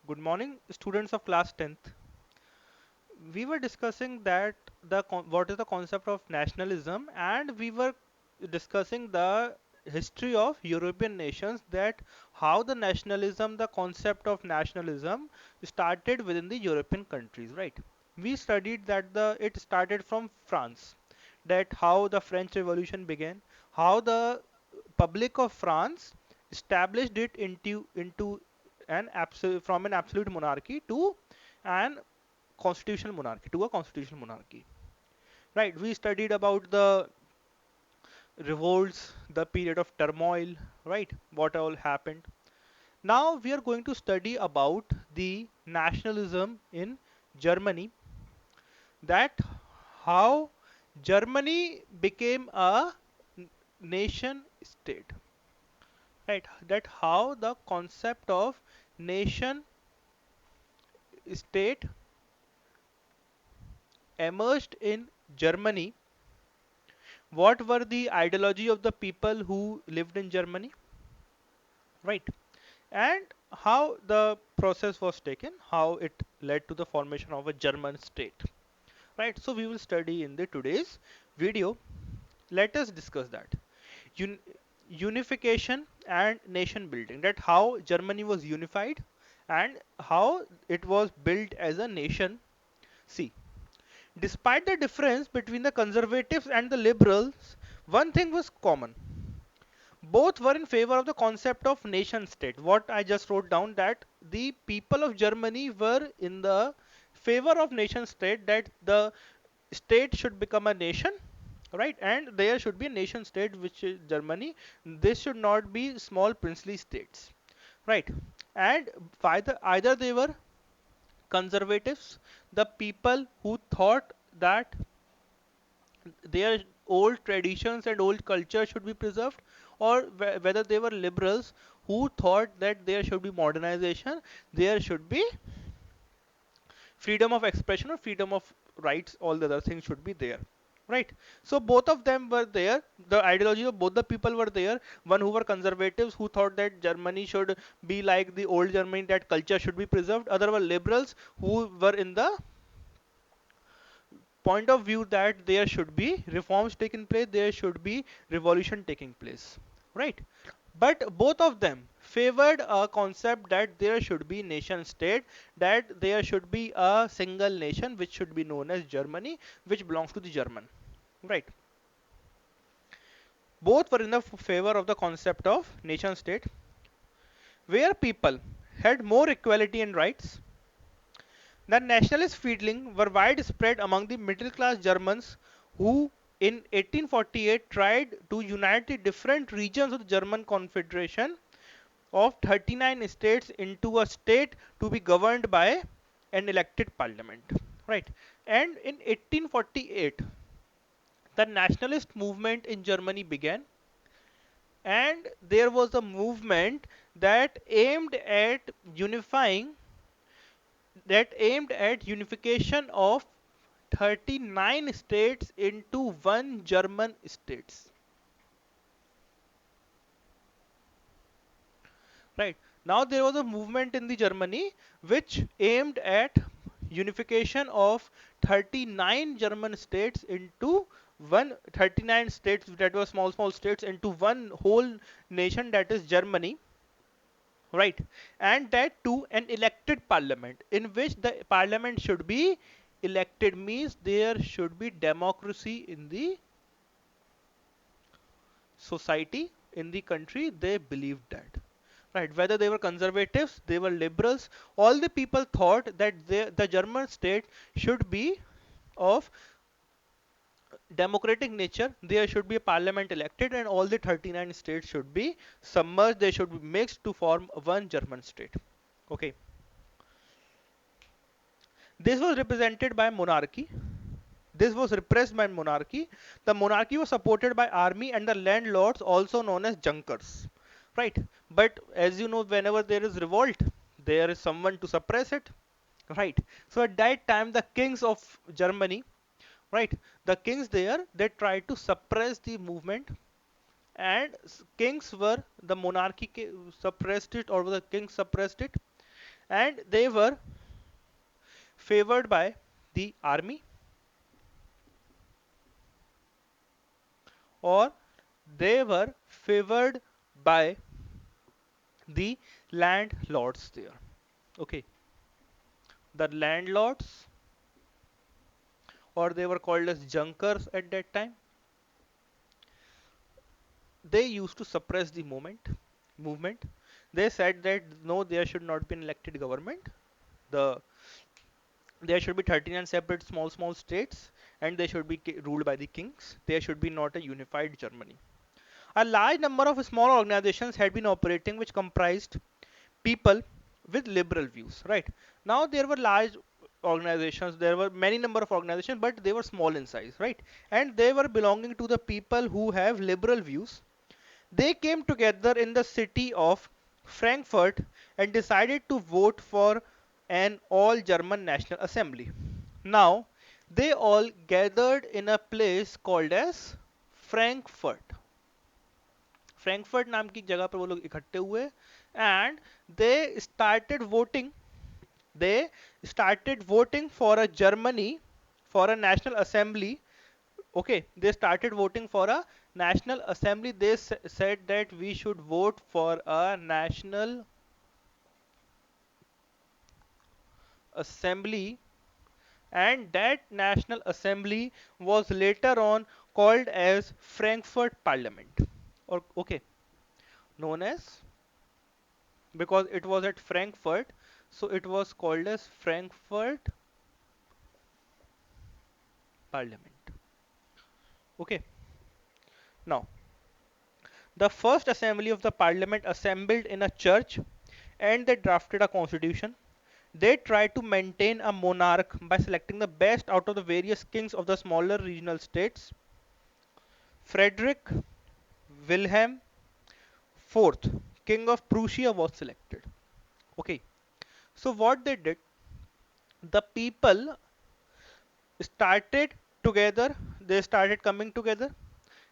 Good morning, students of class 10th. We were discussing that what is the concept of nationalism, and we were discussing the history of European nations, that how the concept of nationalism started within the European countries, right? We studied that the it started from France, that how the French Revolution began, how the public of France established it into an absolute from an absolute monarchy to an constitutional monarchy to a constitutional monarchy. Right? We studied about the revolts, the period of turmoil, right? What all happened. Now we are going to study about the nationalism in Germany, that how Germany became a nation state, right? That how the concept of nation state emerged in Germany. What were the ideology of the people who lived in Germany, right? And how the process was taken, how it led to the formation of a German state, right? So we will study in the today's video. Let us discuss that. Un- Unification and nation building, that how Germany was unified and how it was built as a nation. See, despite the difference between the conservatives and the liberals, one thing was common. Both were in favor of the concept of nation state. What I just wrote down, that the people of Germany were in the favor of nation state, that the state should become a nation, right? And there should be a nation state, which is Germany. This should not be small princely states, right? And either they were conservatives, the people who thought that their old traditions and old culture should be preserved, or whether they were liberals who thought that there should be modernization, there should be freedom of expression or freedom of rights, all the other things should be there, right? So both of them were there, the ideology of both the people were there. One who were conservatives, who thought that Germany should be like the old Germany, that culture should be preserved. Other were liberals who were in the point of view that there should be reforms taking place, there should be revolution taking place, right? But both of them favored a concept that there should be nation state, that there should be a single nation which should be known as Germany, which belongs to the German, right? Both were in the favor of the concept of nation state, where people had more equality and rights. The nationalist feeling were widespread among the middle class Germans, who in 1848 tried to unite the different regions of the German Confederation of 39 states into a state to be governed by an elected parliament, right? And in 1848 the nationalist movement in Germany began, and there was a movement that aimed at unification of 39 states into one German states. Right. Now there was a movement in the Germany which aimed at unification of 39 German states into one 39 states that were small states into one whole nation, that is Germany, right? And that to an elected parliament, in which the parliament should be elected, means there should be democracy in the society, in the country. They believed that, right? Whether they were conservatives, they were liberals, all the people thought that the German state should be of democratic nature. There should be a parliament elected, and all the 39 states should be submerged, they should be mixed to form one German state. Okay. This was represented by monarchy. This was repressed by monarchy. The monarchy was supported by army and the landlords, also known as Junkers. Right? But as you know, whenever there is revolt, there is someone to suppress it. Right? So at that time, the kings of Germany, right? The kings there, they tried to suppress the movement, and kings were the monarchy suppressed it, or the king suppressed it, and they were favored by the army, or they were favored by the landlords there. Okay, the landlords, or they were called as junkers at that time, they used to suppress the movement. They said that no, there should not be an elected government. The there should be 39 separate small states, and they should be ruled by the kings. There should be not a unified Germany. A large number of small organizations had been operating which comprised people with liberal views. Right, now there were large organizations, there were many number of organizations, but they were small in size, right, and they were belonging to the people who have liberal views. They came together in the city of Frankfurt and decided to vote for an all German National Assembly. Now, they all gathered in a place called as Frankfurt. Frankfurt नाम की जगह पर वो लोग इकट्ठे हुए and they started voting they started voting for a Germany, for a national assembly. Okay, they started voting for a national assembly. They said that we should vote for a national assembly, and that national assembly was later on called as Frankfurt Parliament, or okay, known as, because it was at Frankfurt, so it was called as Frankfurt Parliament. Okay, now the first assembly of the parliament assembled in a church and they drafted a constitution. They tried to maintain a monarch by selecting the best out of the various kings of the smaller regional states. Frederick Wilhelm IV, King of Prussia, was selected. Okay, so what they did, the people started together, they started coming together,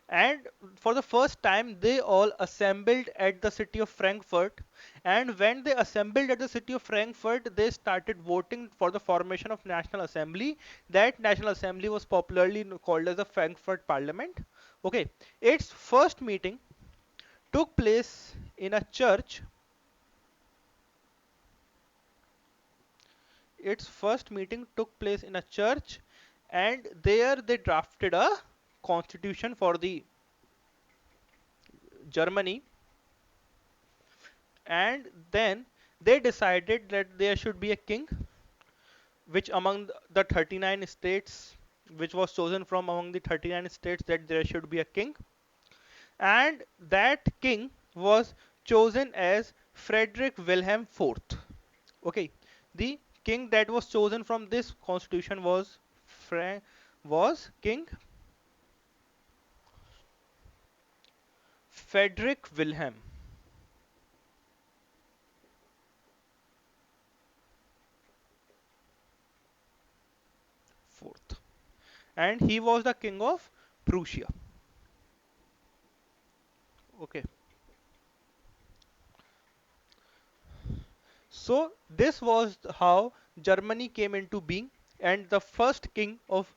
and for the first time they all assembled at the city of Frankfurt. And when they assembled at the city of Frankfurt, they started voting for the formation of national assembly. That national assembly was popularly called as the Frankfurt Parliament. Okay, its first meeting took place in a church. Its first meeting took place in a church, and there they drafted a constitution for the Germany. And then they decided that there should be a king, which among the 39 states, which was chosen from among the 39 states, that there should be a king, and that king was chosen as Frederick Wilhelm IV. Okay, the king that was chosen from this constitution was was King Frederick Wilhelm IV, and he was the king of Prussia. Okay, so this was how Germany came into being, and the first king of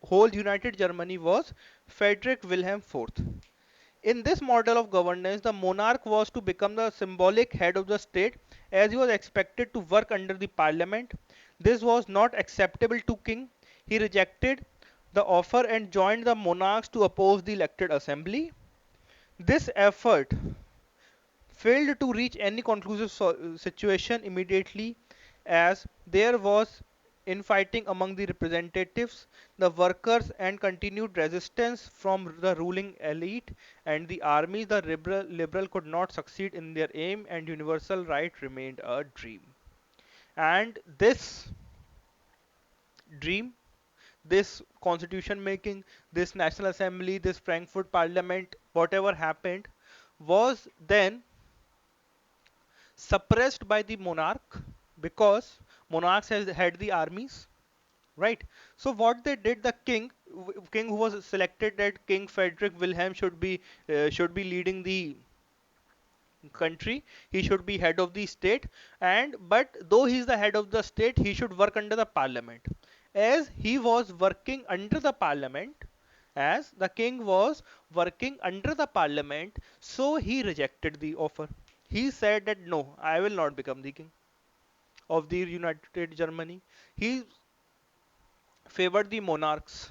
whole United Germany was Frederick Wilhelm IV. In this model of governance, the monarch was to become the symbolic head of the state, as he was expected to work under the parliament. This was not acceptable to king. He rejected the offer and joined the monarchs to oppose the elected assembly. This effort failed to reach any conclusive situation immediately, as there was infighting among the representatives, the workers, and continued resistance from the ruling elite and the army. The liberal could not succeed in their aim, and universal right remained a dream. And this dream, this constitution making, this national assembly, this Frankfurt Parliament, whatever happened, was then suppressed by the monarch, because monarchs has had the armies, right? So what they did, the king who was selected, that King Frederick Wilhelm should be leading the country, he should be head of the state, and but though he is the head of the state, he should work under the parliament. As he was working under the parliament, as the king was working under the parliament, so he rejected the offer. He said that no, I will not become the king of the United Germany. He favored the monarchs,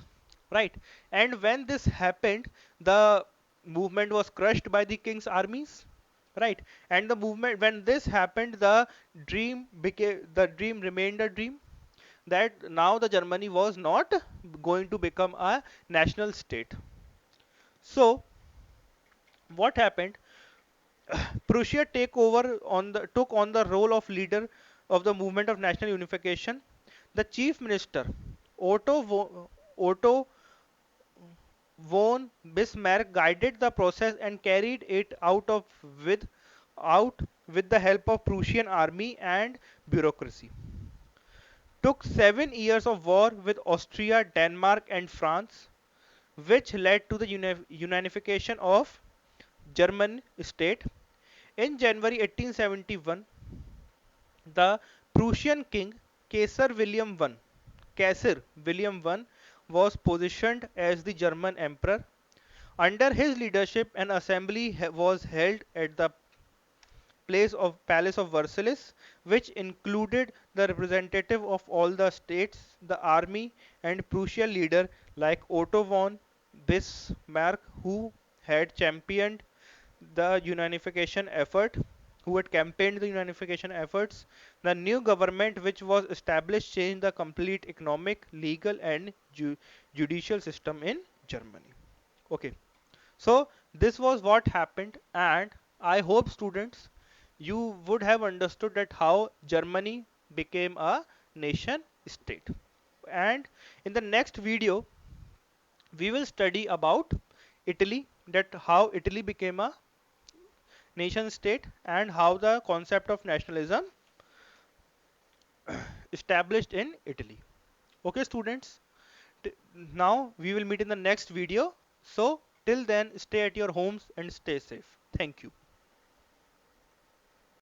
right? And when this happened, the movement was crushed by the king's armies, right? And the movement, when this happened, the dream remained a dream, that now the Germany was not going to become a national state. So what happened? Prussia took on the role of leader of the movement of national unification. The chief minister, Otto von Bismarck, guided the process and carried it out with the help of Prussian army and bureaucracy. Took 7 years of war with Austria, Denmark, and France, which led to the unification of German state. In January 1871, the Prussian king Kaiser William I was positioned as the German emperor. Under his leadership, an assembly was held at the Palace of Versailles, which included the representative of all the states, the army, and Prussian leader like Otto von Bismarck, the unification effort, who had campaigned the unification efforts. The new government which was established changed the complete economic, legal, and judicial system in Germany. Okay, so this was what happened, and I hope students you would have understood that how Germany became a nation state. And in the next video, we will study about Italy, that how Italy became a nation state and how the concept of nationalism established in Italy. Okay, students, now we will meet in the next video. So till then, stay at your homes and stay safe. Thank you.